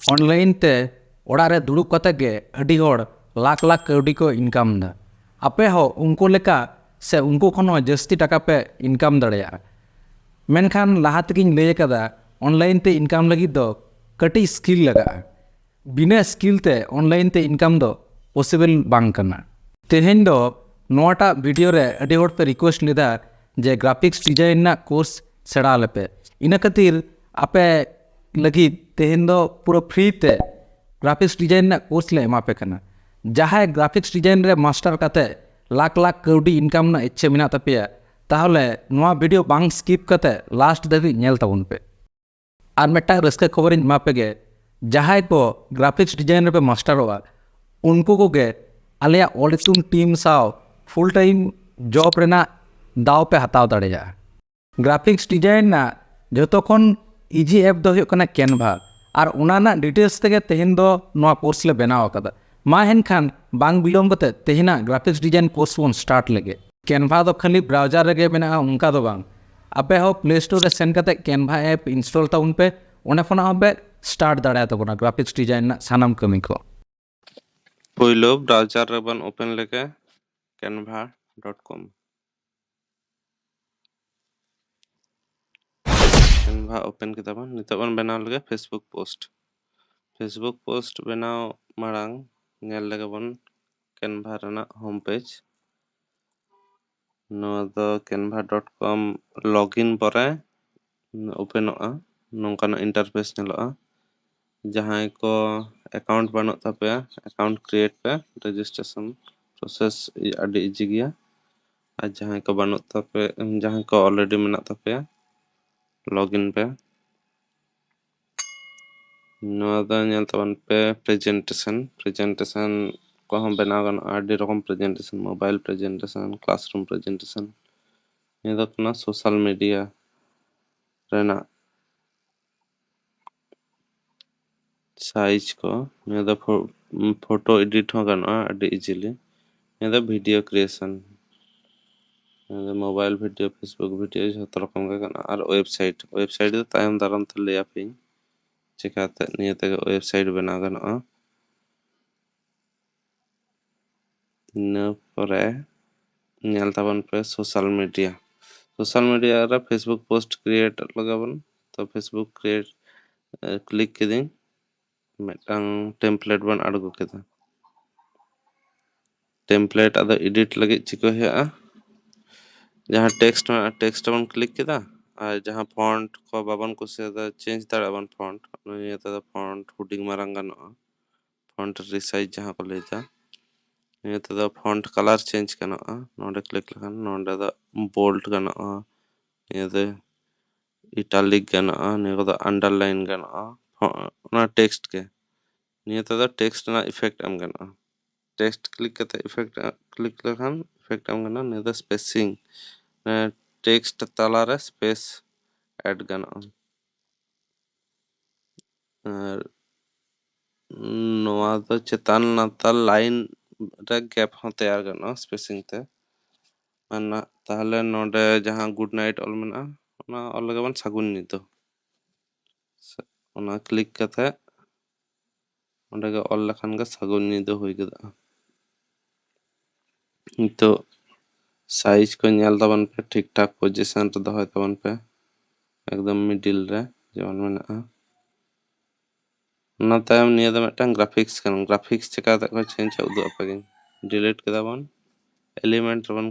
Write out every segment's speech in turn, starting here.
Online ᱛᱮ ᱚᱲᱟᱜ ᱨᱮ ᱫᱩᱲᱩᱵ ᱠᱟᱛᱮ ᱜᱮ ᱟᱹᱰᱤ ᱦᱚᱲ ᱞᱟᱠᱷ ᱞᱟᱠᱷ ᱠᱟᱹᱣᱰᱤ ᱠᱚ ᱤᱱᱠᱟᱢ ᱮᱫᱟ᱾ ᱟᱯᱮ ᱦᱚᱸ ᱩᱱᱠᱩ ᱞᱮᱠᱟ ᱥᱮ ᱩᱱᱠᱩ ᱠᱷᱚᱱ ᱦᱚᱸ ᱡᱟᱹᱥᱛᱤ ᱴᱟᱠᱟ ᱯᱮ ᱤᱱᱠᱟᱢ ᱫᱟᱲᱮᱭᱟᱜᱼᱟ᱾ ᱢᱮᱱᱠᱷᱟन ᱞᱟᱦᱟ ᱛᱮᱜᱤᱧ ᱞᱟᱹᱭ ᱟᱠᱟᱫᱟ ᱚᱱᱞᱟᱭᱤᱱ ᱛᱮ ᱤᱱᱠᱟᱢ ᱞᱟᱹᱜᱤᱫ ᱫᱚ ᱠᱟᱹᱴᱤᱡ ᱥᱠᱤᱞ ᱞᱟᱜᱟᱜᱼᱟ᱾ ᱵᱤᱱᱟᱹ ᱥᱠᱤᱞ ᱛᱮ ᱚᱱᱞᱟᱭᱤᱱ ᱛᱮ ᱤᱱᱠᱟᱢ ᱫᱚ ᱯᱚᱥᱤᱵᱮᱞ ᱵᱟᱝ ᱠᱟᱱᱟ᱾ ᱛᱮᱦᱮᱧ ᱫᱚ ᱱᱚᱣᱟᱴᱟᱜ ᱵᱷᱤᱰᱤᱭᱳ ᱨᱮ ᱟᱹᱰᱤ ᱦᱚᱲ ᱯᱮ ᱨᱤᱠᱳᱭᱮᱥᱴ ᱞᱮᱫᱟ ᱡᱮ ᱜᱨᱟᱯᱷᱤक्स ᱰᱤᱡᱟᱭᱤᱱ ᱨᱮᱱᱟᱜ ᱠᱳर्स ᱥᱮᱬᱟ ᱟᱞᱮᱯᱮ᱾ ᱤᱱᱟᱹ ᱠᱷᱟᱹᱛᱤᱨ ᱟᱯᱮ ᱞᱟᱹᱜᱤᱫ ᱛᱮᱦᱮᱧ ᱫᱚ ᱯᱩᱨᱟᱹ ᱯᱷᱨᱤ ᱛᱮ ग्राफिक्स डिजाइन ना कोर्स ले एमापे कना। जहाँ ग्राफिक्स डिजाइन रे मास्टर काते लाख लाख कौड़ी इनकम ना इच्छे मिना तपेया ताहले नोआ वीडियो बांग स्किप काते लास्ट धाबी नेल ताबोन पे। आर मिट्टा रस्के खबर इन एमापे गे जहाँ को ग्राफिक्स डिजाइन रे पे मास्टर होगा उनको को गे आलिया ओलितुन टीम साव फुल टाइम जॉब रेना दाव पे हताव दाड़ेया। ग्राफिक्स डिजाइन ना जतो खन इजी ऐप दो हुयो कना कैनवा और उनाना डिटेल्स तेगे तेहेन दो नोआ कोर्स ले बनाव कदा। मा हेनखान बांग बिलोम कते तेहेना ग्राफिक्स डिजाइन कोर्स बोन स्टार्ट लेगे। कैनवा दो खाली ब्राउजर रेगे मेना उनका दो बांग आपे हो प्ले स्टोर रे सेंड कते कैनवा ऐप इंस्टॉल ताउन पे ओने फोना आपे स्टार्ट दाड़ाया ताबोना ग्राफिक्स डिजाइन ना सानाम कमी को। पहिलो ब्राउजर रे बन ओपन लेके canva.com कैनवा ओपन किता बन नितो बन बनाव लगे फेसबुक पोस्ट बनाव मारांग नेल लगे बन कैनवा रना होम पेज नो दो canva.com लॉगिन परे ओपनोआ नोंकान इंटरफेस नेलोआ जहां को अकाउंट बनो तपे अकाउंट क्रिएट पे रजिस्ट्रेशन प्रोसेस आदि इजी गया और जहां को बनो तपे जहां को ऑलरेडी मेना तपे लॉगिन पे नोदा नेल तबन पे प्रेजेंटेशन को हम बनाव गन आदि रकम presentation mobile presentation classroom presentation ये दो अपना सोशल मीडिया रेना साइज को ये दो फोटो एडिट हो गन आदि इजीली ये दो video creation mobile video Facebook video जत रकम के गन और वेबसाइट दो तायम दाराम ते ले आपिन चिकाते नियते वेबसाइट बना गन न परे नेल ताबन पे सोशल मीडिया रे फेसबुक पोस्ट क्रिएट लगाबन तो फेसबुक क्रिएट क्लिक किदिन मिटांग टेम्पलेट बन अड़गो केदा टेम्पलेट अदो एडिट लगे चिको हेआ जहां टेक्स्ट बन क्लिक किदा और जहां फॉन्ट को बाबन कुसे चेंज दाड़ाबन फॉन्ट नियते फॉन्ट हुडिंग मारांग गनो फॉन्ट रिसाइज जहां को लेदा नियते फॉन्ट कलर चेंज गनो नोडे क्लिक लखन नोडे बोल्ड गनो नियते इटालिक गनो नियते अंडरलाइन गनो ना टेक्स्ट के नियते टेक्स्ट ना इफेक्ट एम गनो टेक्स्ट क्लिक करते इफेक्ट क्लिक लखन इफेक्ट एम गनो नियते स्पेसिंग टेक्स्ट तला रे स्पेस ऐड गनो नोआ दो चेतान नाता लाइन रे गैप हो तैयार गनो स्पेसिंग ते माना ताहले नोडे जहां गुड नाइट ऑल मेना ओना ऑल लगबन सागुन नितो ओना क्लिक करते ओंडे के ऑल लखन के सागुन नितो होई गदा तो साइज को नेल तबन पे ठीक ठाक पोजीशन रे दोहय तबन पे एकदम मिडिल रे जेमन मेना ना तायम निया दो मिटन ग्राफिक्स चिकाते को चेंज उदु अपगिन डिलीट केदा बन एलिमेंट बन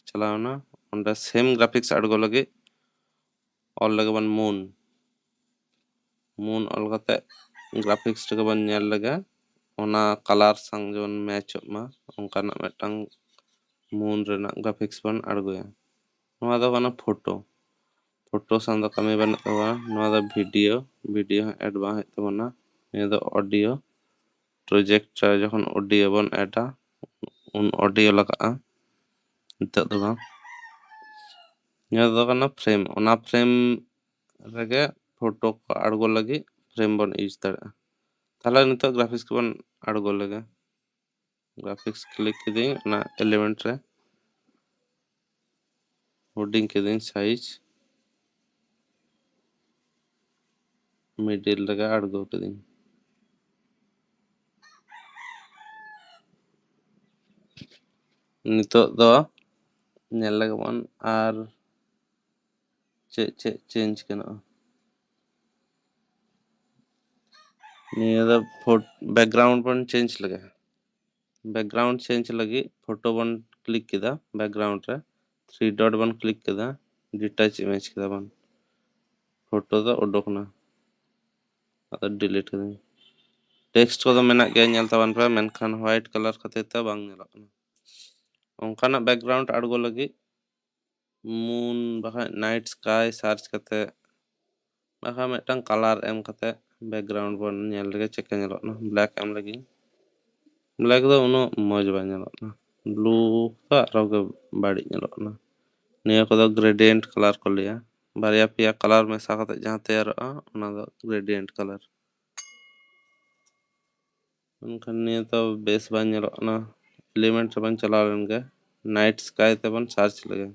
चलावना ओंडे सेम ग्राफिक्स अडगो लगे ऑल लगे बन मून ऑल कते ग्राफिक्स के बन नेल लगे ओना कलर संग जोन मैच मा ओंका ना मिटन मून रेना ग्राफिक्स बन अडगोया नोआ दो कना फोटो संग दो कमी बन तबा नोआ दो वीडियो ऐड बा है तबना ये दो ऑडियो प्रोजेक्ट जखन ऑडियो बन ऐडा उन ऑडियो लगा नितो दो बा ये दो कना फ्रेम ओना फ्रेम रेगे फोटो को अडगो लगी फ्रेम बन यूज दाड़ा ताला नितो ग्राफिक्स को बन अडगो लगे ग्राफिक्स क्लिक किदिन ना एलिमेंट रे होल्डिंग किदिन साइज मिडिल लगा अडगो किदिन nitog do nyel legabon ar cek change ganoa. Niya do background bon change lega. Background change lagi photo bon click kida background re 3 dot bon click kida detach image kida bon photo do odokna ado delete kida text ko do menak gaya nyel taban pe menkhan white color khatir te bang nyelok kana onkanak background aड़go lagi moon bakha night sky search kate bakha metang color em kate background bon nyel lege cheka nyelok na black em lagi black do uno moj ba nyelok na blue ka aro ge badi nyelok na niya ko do gradient color ko liya barya pia color mesa kate jahan teyaroa ona do gradient color menkhan niya to bes ba nyelok na element ban chalaw len ge night sky te bon search lege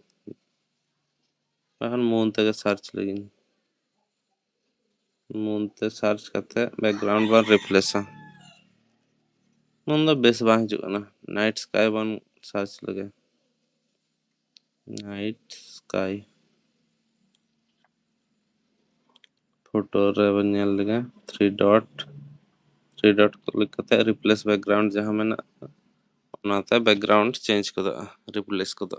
bakhan moon te search legi moon te search kate background ban replace moon do bes ba hijuk kana night sky bon search lege night sky photo re ban nyel lege 3 dot click kate replace background jahan mena onate background change kodo replace kodo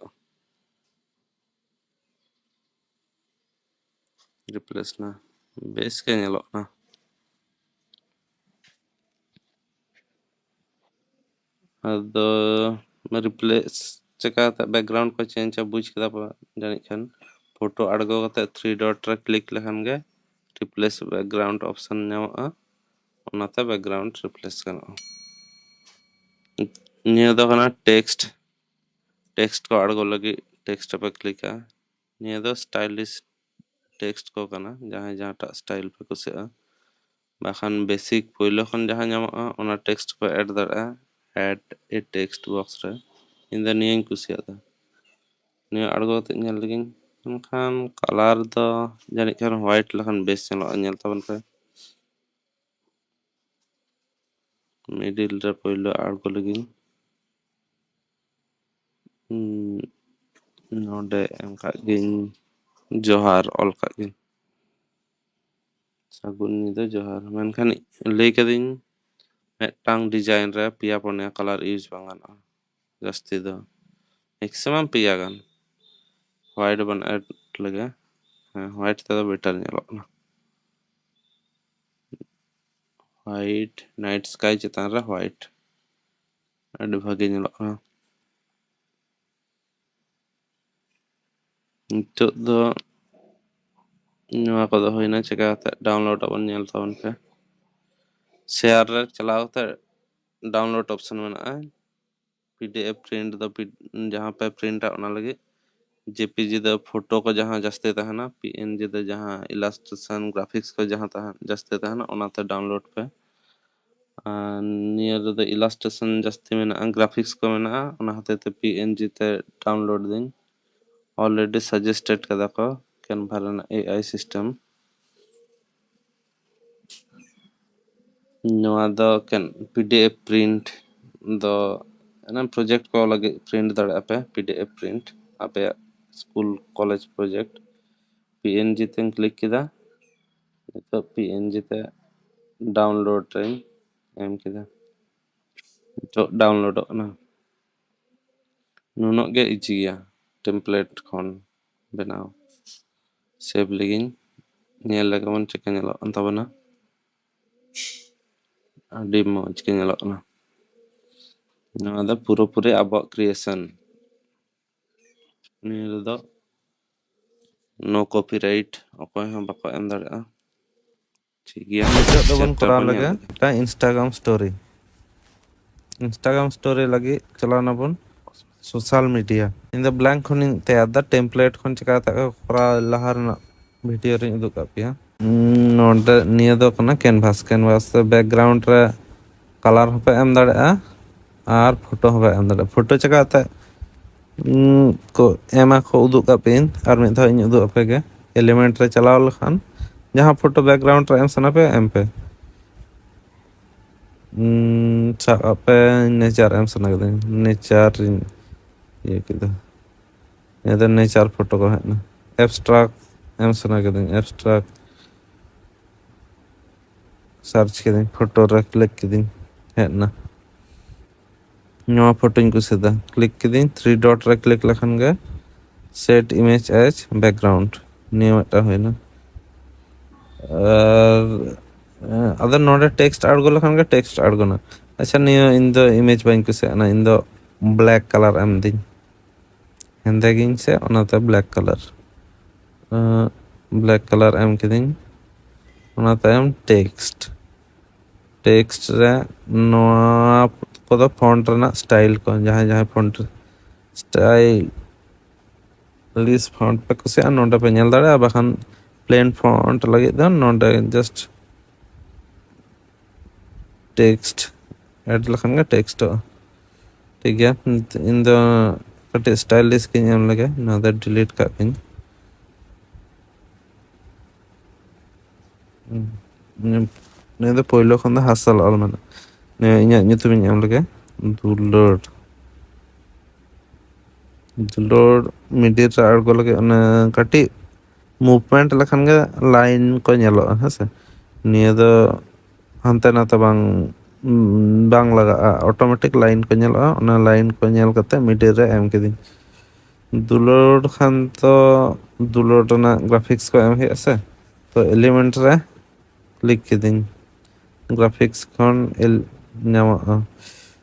replace na bes ke nyelok na ado replace chekate background ko change buj kida pa janik khan photo aड़go kate 3 dot re click lekhan ge replace background option nyamoa onate background replace ganoa niya do kana text ko aड़go lagi text pe click a niya do stylish text ko kana jahan jahantak style pe kusia bakhan basic poilo khon jahan nyamoa ona text ko add daraa add a text box re inda niya kusia da niya aड़go kate nyel legin menkhan color do janik khan white lekhan bes nyelok nyel taban pe middle re poilo aड़go legin node em kag gin johar ol kag gin sagun nyida johar menkhan lei kading metang design re pia punya color use bang ganoa jasti do maximum pia gan white ban add lege white te do better nyelok na white night sky chetan re white adi bhagi nyelok na nitog do nova kodo hoina cheka kate download abon nyel taban pe share re chalaw kate download option menaa pdf print do jahan pe print a ona lagi jpg do photo ko jahan jaste tahana png do jahan illustration graphics ko jahan tahan jaste tahana onate download pe niya do illustration jasti menaa graphics ko menaa ona hate te png te download din already suggested kada ko canva rena ai system noa do kan pdf print do ana project ko lagi print dare pe pdf print ape school college project png te click kida to png te download train em kida to download na nunok ge easy ya template khon benaw save legin nyel lege mon cheka nyelok an tabana adi moj ke nyelok na noa do puro puri abo creation niya do no copyright okoy hon bako em dare'a ठीक गया नितोग दोबन chapter Koraon बन लगे ता Instagram story लगी चलाना बन social media in the blank खनिन ते अदा टेम्पलेट खन चका ता कोरा लहार ना वीडियो रे उदुक कापिया नोंडे निया दो कना कैनवास बैकग्राउंड रे कलर होपे एम दाड़ेआ आर फोटो होपे एम दाड़े फोटो चका ता को एमा को उदुक कापिन आर मिद धा इन उदुक अपेगे एलिमेंट रे चलाव लखान जहां फोटो बैकग्राउंड रे एम सना पे एम पे apa nature em sana gitu nature ᱤᱭᱟᱹ ᱠᱮᱫᱟ, ᱱᱤᱭᱟᱹ ᱫᱚ ᱱᱮᱪᱟᱨ ᱯᱷᱳᱴᱳ ᱠᱚ ᱦᱮᱡ ᱮᱱᱟ, ᱮᱵᱥᱴᱨᱟᱠᱴ ᱮᱢ ᱥᱟᱱᱟ ᱠᱤᱫᱤᱧ, ᱮᱵᱥᱴᱨᱟᱠᱴ সার্চ কিদিং ফটো রে ক্লিক কিদিং হেᱡ ᱮᱱᱟ ᱱᱚᱣᱟ ᱯᱷᱳᱴᱳᱧ ᱠᱩᱥᱤᱭᱟᱫᱟ, ᱠᱞᱤᱠ ᱠᱤᱫᱤᱧ 3 ᱰᱚᱴ ᱨᱮ ᱠᱞᱤᱠ ᱞᱮᱠᱷᱟᱱ ᱜᱮ সেট ইমেজ এজ ব্যাকগ্রাউন্ড নিয়ে একটা হইনা। আর আদার নোডে টেক্সট আড়গো লেখান গে টেক্সট আড়গো না। আচ্ছা নিয়ে ইন দো ইমেজ বাইং কুসিয়ানা, ইন দো ব্ল্যাক কালার এম দিন, হেন্দে গিং সে ওনাতে ব্ল্যাক কালার, ব্ল্যাক কালার এম কিদিং ওনাতে এম টেক্সট, টেক্সট রে নোয়া কোদো ফন্ট রেনা স্টাইল কো জাহাं জাहां ফন্ট স্টাইল লিস ফন্ট पे कुसिया नोडे पे ñel दाड़े बाखान प्लेन फॉन्ट लगे दो नोडे जस्ट टेक्स्ट ऐड लखन गे टेक्स्ट हो ठीक है। इन द कटे स्टाइल लिस के ñam लगे ना द डिलीट का किन ने द पहलो खन द हासल ऑल मन ने इña ñutum ñam लगे दुलड़ दुलड़ मिडिल रे आड़गो लगे ओने कटी मूवमेंट लखन गे लाइन को ñelo हसे निया द हानते नाते बांग बांग लगा ऑटोमेटिक लाइन को ñelo ओना लाइन को ñel कते मिडिल रे एम किदिन दुलड़ खान तो दुलड़ ना ग्राफिक्स को एम हेसे तो एलिमेंट रे क्लिक किदिन ग्राफिक्स खन ñama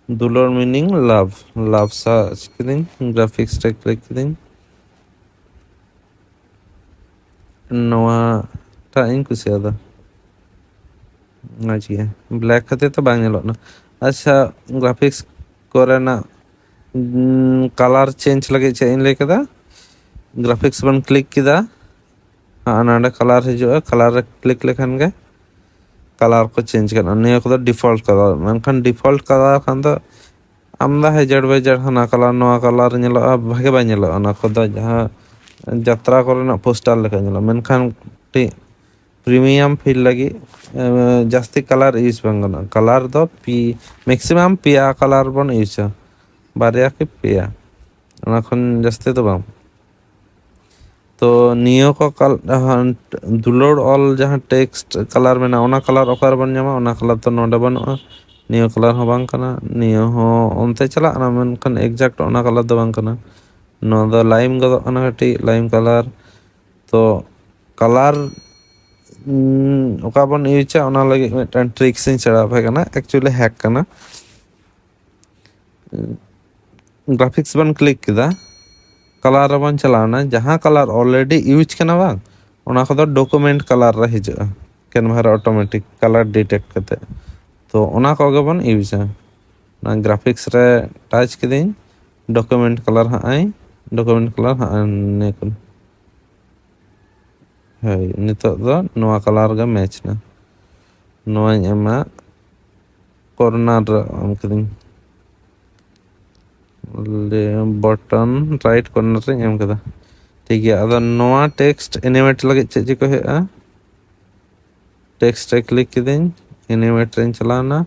दुलड़ मीनिंग लव लव सर्च किदिन ग्राफिक्स रे क्लिक किदिन नवा टा इन कुसियादा अच्छी है ब्लैक खाते तो बांग ñelo ना। अच्छा ग्राफिक्स कोरेना कलर चेंज लगे चे इन ले कदा ग्राफिक्स बन क्लिक किदा नाडे कलर हिजो कलर रे क्लिक लेखन गे कलर को चेंज करना निया को default colour मेनखान default colour Khan दो आमदा हेजड़ बेजड़ हना कलर नोआ कलर ñelo भागे बा ñelo ना को दो जहां यात्रा कोरेना पोस्टर लेखा ñelo मेनखान टी प्रीमियम फील लगी जास्ती कलर यूज बांगना कलर दो पी मैक्सिमम पिया कलर बन यूज बारिया के पिया ओना खन जास्ती तो बाम तो नियो को कल दुलड़ ऑल जहां टेक्स्ट कलर में ना ओना कलर ओकर बन जामा ओना कलर तो नोडे बनोआ नियो कलर हो बांग कना नियो हो ओनते चला ना मेनखान एग्जैक्ट ओना कलर दो बांग कना नो द लाइम गदो ना कटी लाइम कलर तो कलर ओका बन यूज ओना लगे मिटन ट्रिक्स इन चढ़ा पे कना एक्चुअली हैक कना ग्राफिक्स बन क्लिक किदा कलर बन चलाना जहां कलर ऑलरेडी यूज करना बा ओना को डॉक्यूमेंट कलर रे हिज कैनवा रे ऑटोमेटिक कलर डिटेक्ट करते तो ओना को गे बन यूज ना ग्राफिक्स रे टच किदिन डॉक्यूमेंट कलर हाई डॉक्यूमेंट कलर हां ने कुन है नितो दो नोआ कलर गे मैच ना नोआ एमा कॉर्नर हम किदिन बटन राइट कॉर्नर रे एम कदा ठीक है अदा नोआ टेक्स्ट एनिमेट लगे चे को है टेक्स्ट रे क्लिक किदिन एनिमेट रे चलाना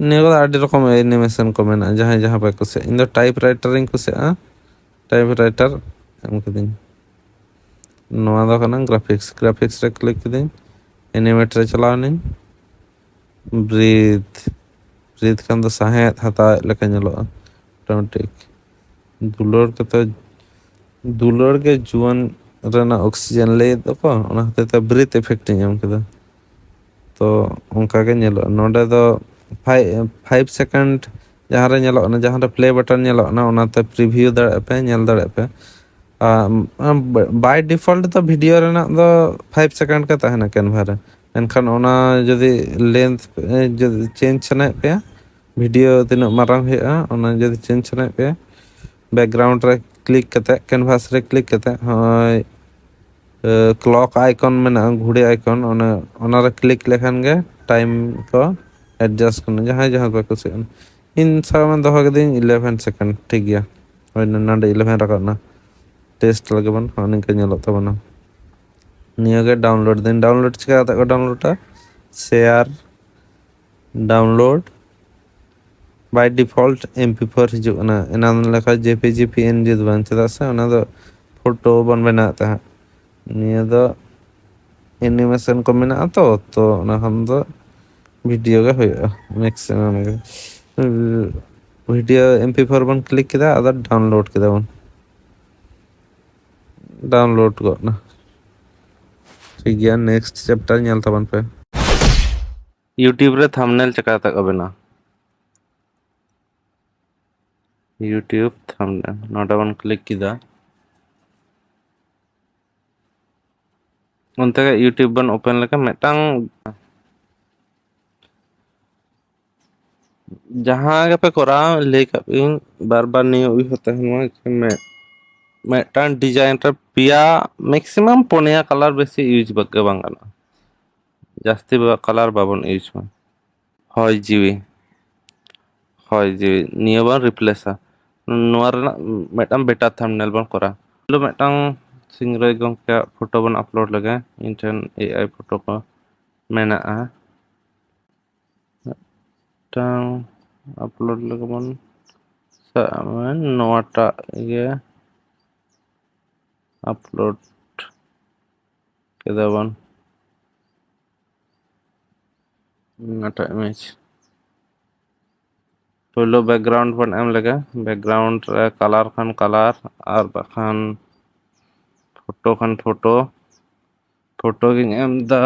नेगो आडी रकम एनिमेशन को मेना जहां जहां पे कुसे इन द टाइपराइटर रे कुसे टाइपराइटर एम किदिन नोआ दा कना ग्राफिक्स ग्राफिक्स रे क्लिक किदिन एनिमेट रे चलावनी ब्रीथ ब्रीथ खान दो साहे हता लेका ñelo ऑटोमेटिक दुलड़ के जुआन रेना ऑक्सीजन ले दको ओना हते ब्रीथ इफेक्ट ñam कदा तो उनका के ñelo नोडे दो 5 सेकंड जहां रे ñelo ना जहां रे प्ले बटन ñelo ना ओनाते प्रीव्यू दड़े पे ñel दड़े पे बाय डिफॉल्ट तो वीडियो रेना दो 5 सेकंड का तहना कैनवा रे एनखान ओना जदी लेंथ जदी चेंज सने पे वीडियो तीन मारंग है ओना जदी चेंज सने पे बैकग्राउंड रे क्लिक करते कैनवास रे क्लिक करते हाय क्लॉक आइकन में ना घुड़े आइकन ओना रे क्लिक लेखन गे टाइम को एडजस्ट करना जहां जहां पे कुछ इन सब में दो के दिन 11 सेकंड ठीक गया और नाडे 11 रखना टेस्ट लगे बन हानि के ñelo तबना निया के डाउनलोड दिन डाउनलोड चिका को download share download by default MP4 हिजुग ना एना लेखा JPG PNG दो बन चदा से ओना दो फोटो बन बना ता निया दो एनिमेशन को मेना तो ओना हम दो वीडियो के होय मैक्सिमम वीडियो MP4 बन क्लिक किदा अदर डाउनलोड किदा बन डाउनलोड को ना ठीक गया नेक्स्ट चैप्टर नेल तबन पे YouTube रे थंबनेल चका तक बना YouTube थंबनेल नोटा बन क्लिक किदा उनते का YouTube बन ओपन लेका मेटांग जहां के पे कोरा ले का इन बार बार नहीं हुई होता है मैं मेटांग डिजाइन रे पिया मैक्सिमम पोनिया कलर बेसी यूज बगे बांगना जास्ती कलर बाबन यूज में होय जीवी निया बन रिप्लेसा नोर मेटांग बेटा थंबनेल बन कोरा लो मेटांग सिंगरे गंके फोटो बन अपलोड लगे इंटन AI फोटो को मेना टांग अपलोड लगे बन नोटा ये अपलोड केदा बन नोटा इमेज पहलो बैकग्राउंड बन एम लगे बैकग्राउंड रे कलर खान कलर और बखान फोटो गिन एम दा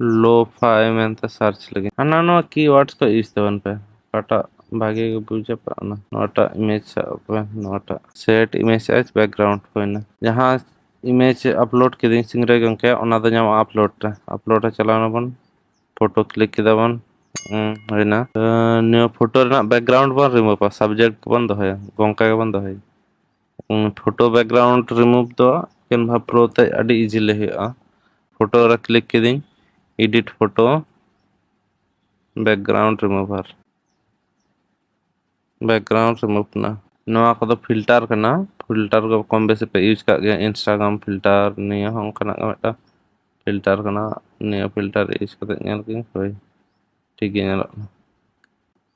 लो फाई में तो सर्च लगे ना नो कीवर्ड्स को यूज तबन पे काटा भागे के बुझे पाना नोटा इमेज पे नोटा सेट इमेज एज बैकग्राउंड होइना जहां इमेज अपलोड किदिन सिंगरे गंके ओना दो जाम अपलोड चलाना बन फोटो क्लिक किदा बन होइना न्यू फोटो ना बैकग्राउंड बन रिमूव सब्जेक्ट बन दोहे गंका के बन दोहे फोटो बैकग्राउंड रिमूव दो कैनवा प्रो ते अडी इजीली हुआ फोटो रे क्लिक किदिन एडिट फोटो बैकग्राउंड रिमूवर ना नवा को तो फिल्टर करना फिल्टर को कम बेसी पे यूज का गया इंस्टाग्राम फिल्टर निया हम कना मेटा फिल्टर करना निया फिल्टर यूज करते नेल की होय ठीक है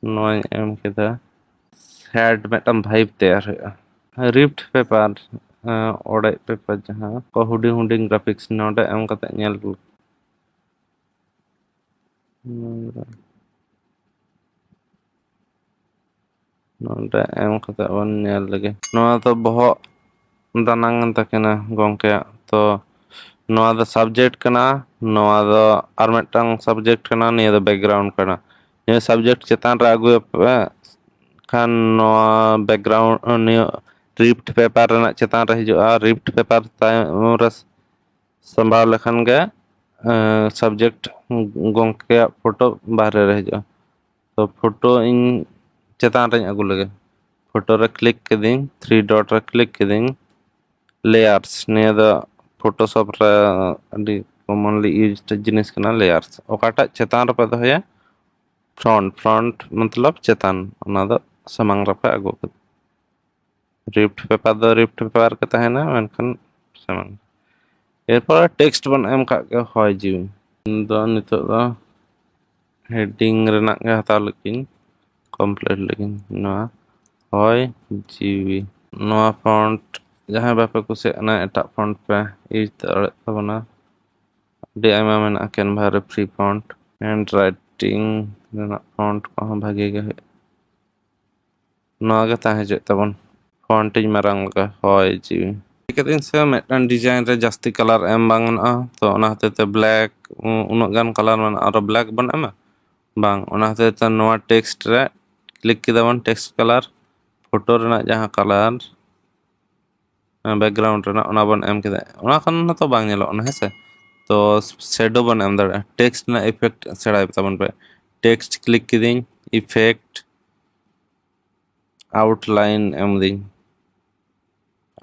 नवा एम केदा हेड मेटम वाइब तैयार हुआ रिफ्ट पेपर ओडे पेपर जहां को हुडिंग ग्राफिक्स नोडे एम कते नेल नोडे एम कते बन नेल लगे नवा तो बहुत दानांग तकना गंके तो नवा द सब्जेक्ट कना नवा द आर मेटंग सब्जेक्ट कना निया द बैकग्राउंड कना निया सब्जेक्ट चेतान रे आगु खान नवा बैकग्राउंड निया रिफ्ट पेपर रना चेतान रे हिजुआ रिफ्ट पेपर तायम रस संभाल लखन गे सब्जेक्ट गंके फोटो बाहर रह हिजुआ तो फोटो इन चेतान रे आगु लगे फोटो रे क्लिक किदिन 3 डॉट रे क्लिक किदिन लेयर्स निया द फोटोशॉप रे अडी कॉमनली यूज्ड जिनिस कना लेयर्स ओकाटा चेतान रे पे दोया फ्रंट मतलब चेतान ओना द समांग रे पे आगु रिफ्ट पेपर के तहना मेनखान समांग एरपर टेक्स्ट बन एम का के होय जीवी दो नितो दो हेडिंग रेना के हताव लगिन कंप्लीट लगिन नवा होय जीवी नवा फॉन्ट जहां बापे कुसे ना एटा फॉन्ट पे यूज दड़े तबना डी आइमा मेना कैनवा रे फ्री फॉन्ट हैंड राइटिंग रेना फॉन्ट को भागे गे नवा के ताहे जे तबन फॉन्ट इज मारंग का होय जीवी केदिन से मेटन डिजाइन रे जास्ती कलर एम बांगना तो ओना हते ब्लैक उन गान कलर मन और ब्लैक बन एमा बांग ओना हते नवा टेक्स्ट रे क्लिक किदा बन टेक्स्ट कलर फोटो रेना जहां कलर बैकग्राउंड रेना ओना बन एम किदा ओना खन तो बांग नेलो ओना हेसे तो शैडो बन एम दड़ा टेक्स्ट ना इफेक्ट सेड़ाय तबन पे टेक्स्ट क्लिक किदिन इफेक्ट आउटलाइन एम दिन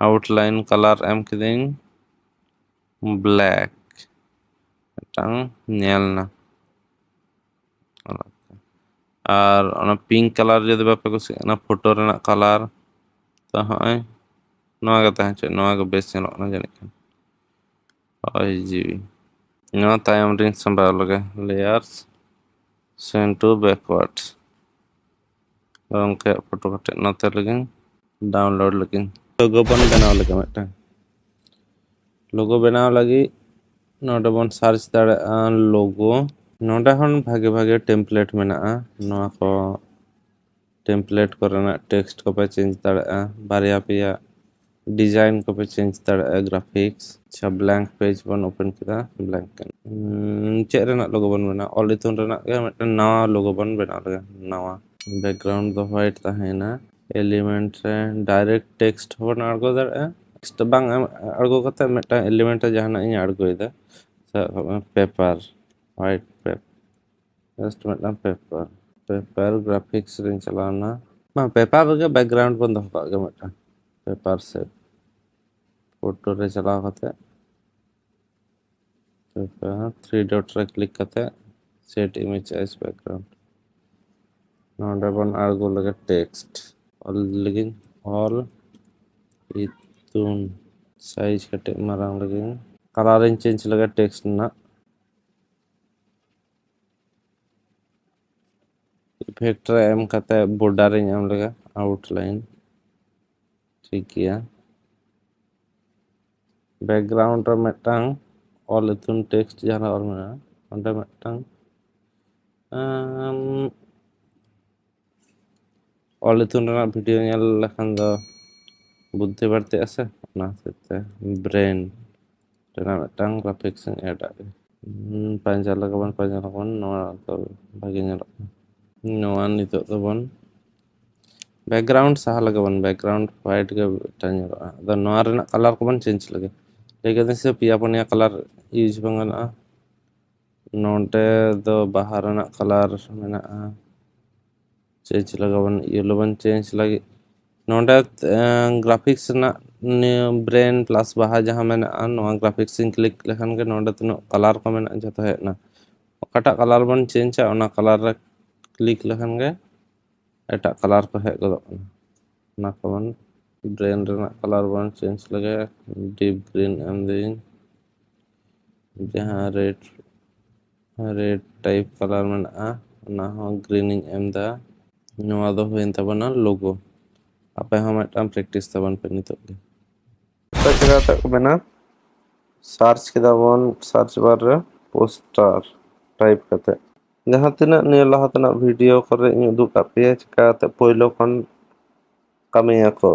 आउटलाइन कलर एम किदिन ब्लैक टांग नेलना और ओना पिंक कलर जदि बापे को ना फोटो रेना कलर तो हय नवा के ताहे छ नवा के बेस नेलो ना जानि ओय जीवी नवा तायम रिन संभाल लगे layers send to backwards. Gongke photo kate note lagi download lagi. Logo bon benaw lagi metang. Logo benaw lagi node bon search daᱲᱮᱭᱟᱜᱼᱟ logo. नोडे हन भागे भागे टेम्पलेट मेनाआ नोआ को टेम्पलेट कोरेना टेक्स्ट को पे चेंज दाड़ेआ बारिया पिया डिजाइन को पे चेंज दाड़ेआ ग्राफिक्स अच्छा ब्लैंक पेज बन ओपन किया ब्लैंक चेक रेना लोगो बन बना ऑलितुन रेना के मिटन नवा लोगो बन बना लगे नवा बैकग्राउंड दो व्हाइट ताहेना एलिमेंट रे डायरेक्ट टेक्स्ट बन अड़गो दाड़ेआ टेक्स्ट बांग अड़गो कते मिटन एलिमेंट जहाना इन अड़गोइदा पेपर व्हाइट पेपर जस्ट मिटन पेपर ग्राफिक्स रेंज चलाना पेपर रे बैकग्राउंड बन दोहो कागे मिटन पेपर से फोटो रे चलाव कते पेपर 3 डॉट रे क्लिक कते सेट इमेज एज बैकग्राउंड नोडे बन अड़गो लगे टेक्स्ट ऑल लगिन ऑल इतुन साइज कटे मारांग लगिन कलर चेंज लगे टेक्स्ट ना इफेक्ट रे एम कते बॉर्डर रे एम लगे आउटलाइन ठीक गया बैकग्राउंड रे मिटांग ऑलितुन टेक्स्ट जहां और मेना ओंडे मिटांग ऑलितुन रेना वीडियो नेल लखन दो बुद्धि बढ़ते आसे ना सेते ब्रेन रेना मिटांग ग्राफिक्स ऐड आगे पांजा लगबन नोआ तो भागे नेलो नोआ नितो तो बन बैकग्राउंड सहा लगबन बैकग्राउंड व्हाइट के टानेलो द नोआ रेना कलर को बन चेंज लगे लेकिन से पिया पनिया कलर यूज बंगना नोटे दो बाहर रेना कलर मेना चेंज लगबन येलो बन चेंज लगे नोटे ग्राफिक्स ना ब्रेन प्लस बाहर जहां मेना नोआ ग्राफिक्स इन क्लिक लेखन के नोटे तनो कलर को मेना जतो हेना ओकाटा कलर बन चेंज ओना कलर रे क्लिक लेखन के एटा कलर को हेक गदो ना को बन ब्रेन रेना कलर बन चेंज लगे डीप ग्रीन एम दिन जहां रेड टाइप कलर मेना ना हो ग्रीनिंग एम दा नोआ दो होइन तबना लोगो आपे हम मिटन प्रैक्टिस तबन पे नितो के जगह तक बना सर्च किदा बन सर्च बार रे पोस्टर टाइप कते जहां तिना ने लहा तना वीडियो करे इन उदुक कापे चिकाते पहिलो खन कमिया को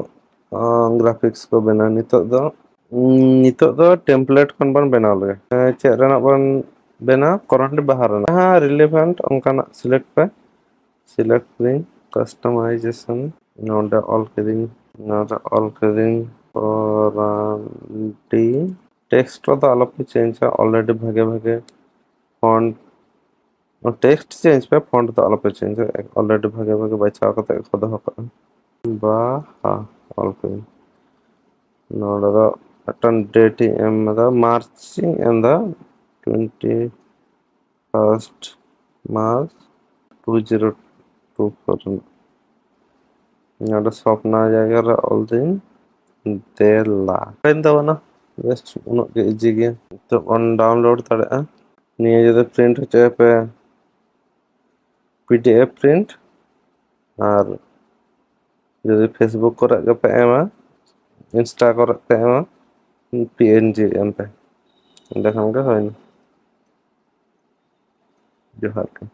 ग्राफिक्स को बना नितो दो टेम्पलेट खन बन बना लगे चेक रेना बन बना करंट बाहर ना हां रिलेवेंट उनकाना सिलेक्ट पे सिलेक्ट करें कस्टमाइजेशन नोडे ऑल करें वारंटी टेक्स्ट तो आलो पे चेंज है ऑलरेडी भागे भागे फॉन्ट और टेक्स्ट चेंज पे फॉन्ट तो आलो पे चेंज है ऑलरेडी भागे भागे बचा कते खुद होका बा हा ऑल करें नोडे द अटन डेट एम the marching and the 21st March 2024 नोडे स्वप्न जायगा रे ऑल दिन देला पेन दवना जस्ट उनो के इजी गे तो ऑन डाउनलोड तड़े निये जदे प्रिंट होचे पे पीडीएफ प्रिंट और जदे फेसबुक करे के पे एमा इंस्टा करे पे एमा पीएनजी एम पे देखम के होइन जोहार के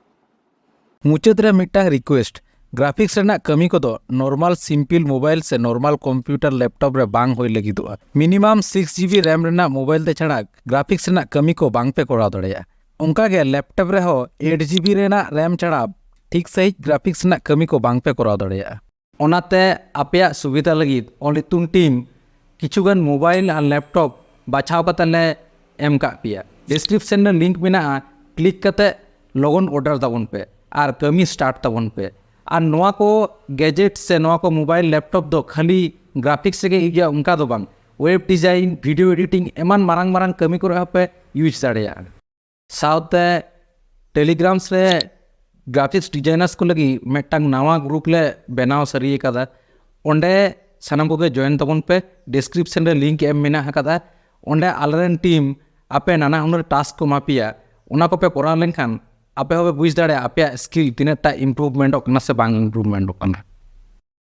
मुचाद रे मिटांग रिक्वेस्ट ग्राफिक्स रेना कमी को दो नॉर्मल सिंपल मोबाइल से नॉर्मल कंप्यूटर लैपटॉप रे बांग होय लगिदोआ मिनिमम 6GB रैम रेना मोबाइल ते छाड़ा ग्राफिक्स रेना कमी को बांग पे कोराव दड़ेया उनका के लैपटॉप रे हो 8GB रेना रैम छाड़ा ठीक सही ग्राफिक्स रेना कमी को बांग पे कोराव दड़ेया ओनाते आपेया सुविधा लगिद ओलितुन टीम किछुगन मोबाइल और लैपटॉप बाछाव कते ले एम का पिया डिस्क्रिप्शन रे लिंक मेना क्लिक कते लगन ऑर्डर ताबन पे और कमी स्टार्ट ताबन पे और नोआ को गैजेट से नोआ को मोबाइल लैपटॉप दो खाली ग्राफिक्स से गया उनका दो बांग वेब डिजाइन वीडियो एडिटिंग एमान मारंग मारंग कमी को पे यूज दाड़ेया साउते टेलीग्राम से ग्राफिक्स डिजाइनर्स को लगी मेटांग नवा ग्रुप ले बनाव सरी कदा ओंडे सानाम को जॉइन तबन पे डिस्क्रिप्शन रे लिंक एम मेना कदा ओंडे आलरेन टीम आपे नाना हुनर टास्क को मापिया उना को पे कोरा लेनखान ape hobe buj dare ape skill tinakta improvement ok na se bang improvement ok na